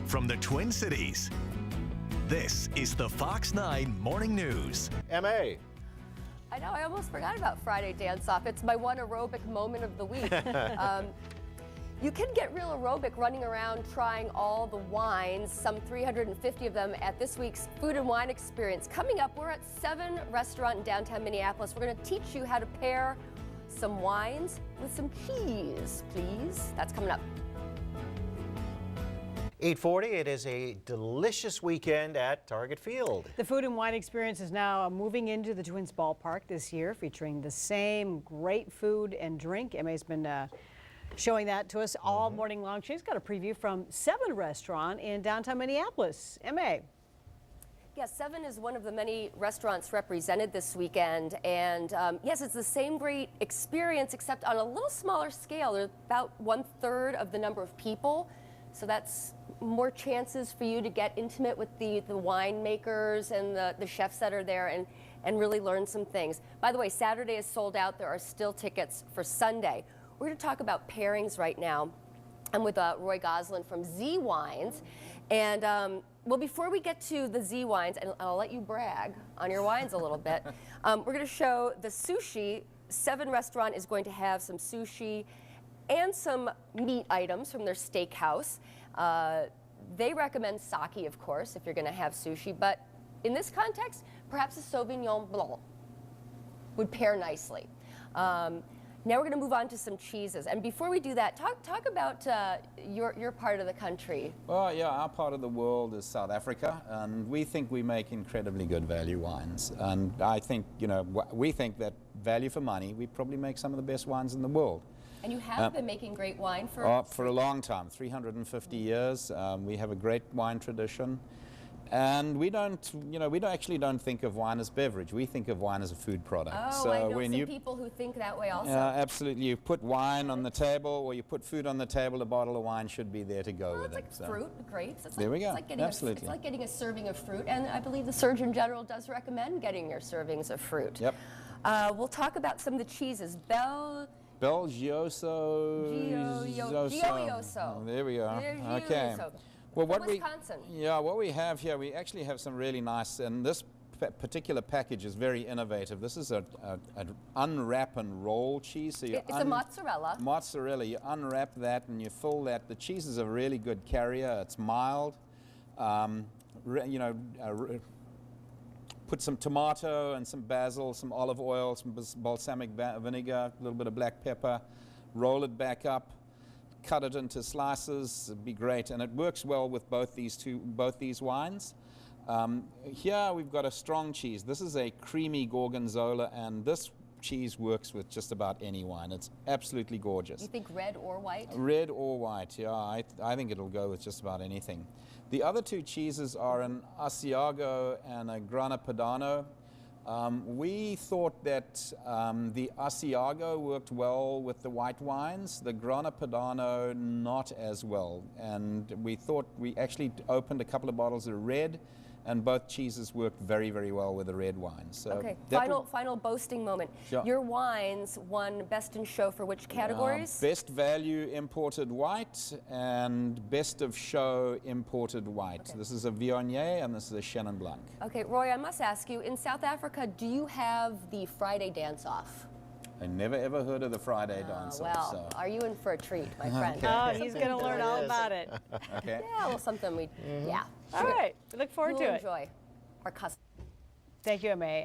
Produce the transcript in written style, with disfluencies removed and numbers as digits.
from the Twin Cities. This is the Fox 9 Morning News. M.A. I know, I almost forgot about Friday Dance-Off. It's my one aerobic moment of the week. You can get real aerobic running around trying all the wines, some 350 of them at this week's Food and Wine Experience. Coming up, we're at 7 Restaurant in downtown Minneapolis. We're going to teach you how to pair some wines with some cheese, please. That's coming up. 8:40, it is a delicious weekend at Target Field. The Food and Wine Experience is now moving into the Twins ballpark this year, featuring the same great food and drink. Emma's been showing that to us all morning long. She's got a preview from 7 Restaurant in downtown Minneapolis. Emma. Yes, 7 is one of the many restaurants represented this weekend, and yes, it's the same great experience except on a little smaller scale. There's about 1/3 of the number of people, so that's more chances for you to get intimate with the winemakers and the chefs that are there and really learn some things. By the way, Saturday is sold out. There are still tickets for Sunday. We're going to talk about pairings right now. I'm with Roy Goslin from Z Wines. And well, before we get to the Z Wines, and I'll let you brag on your wines a little bit, we're going to show the sushi. 7 Restaurant is going to have some sushi and some meat items from their steakhouse. They recommend sake, of course, if you're going to have sushi. But in this context, perhaps a Sauvignon Blanc would pair nicely. Now we're going to move on to some cheeses. And before we do that, talk about your part of the country. Well, yeah, our part of the world is South Africa, and we think we make incredibly good value wines. And I think, you know, we think that value for money, we probably make some of the best wines in the world. And you have been making great wine for a long time, 350 years. We have a great wine tradition. And we don't, you know, actually don't think of wine as beverage. We think of wine as a food product. Oh, so I know when some people who think that way also. Absolutely. You put wine on the table, or you put food on the table, a bottle of wine should be there to go with it's like it. So. fruit, grapes. It's there like, we go. It's like getting Absolutely. It's like getting a serving of fruit, and I believe the Surgeon General does recommend getting your servings of fruit. Yep. We'll talk about some of the cheeses. Belgioso. Gioioso. There we go. Okay. Well, Wisconsin. What we have here, we actually have some really nice, and this particular package is very innovative. This is an unwrap and roll cheese. So it's a mozzarella. Mozzarella. You unwrap that and you fill that. The cheese is a really good carrier. It's mild. Put some tomato and some basil, some olive oil, some balsamic vinegar, a little bit of black pepper. Roll it back up. Cut it into slices. It'd be great, and it works well with both these wines. Here we've got a strong cheese. This is a creamy gorgonzola, and this cheese works with just about any wine. It's absolutely gorgeous. You think red or white? Red or white, yeah. I think it'll go with just about anything. The other 2 cheeses are an Asiago and a Grana Padano. We thought that the Asiago worked well with the white wines, the Grana Padano not as well. And we thought, we actually opened a couple of bottles of red, and both cheeses worked very, very well with the red wines. So okay, final boasting moment. Sure. Your wines won Best in Show for which categories? Best Value Imported White and Best of Show Imported White. Okay. This is a Viognier and this is a Chenin Blanc. Okay, Roy, I must ask you, in South Africa, do you have the Friday Dance-Off? I never ever heard of the Friday Dance-Off. Well, are you in for a treat, my friend? Okay. Oh, he's going to learn all about it. Okay. Yeah, well, something we, yeah. All right, we look forward to it. Enjoy our custom. Thank you, Emma.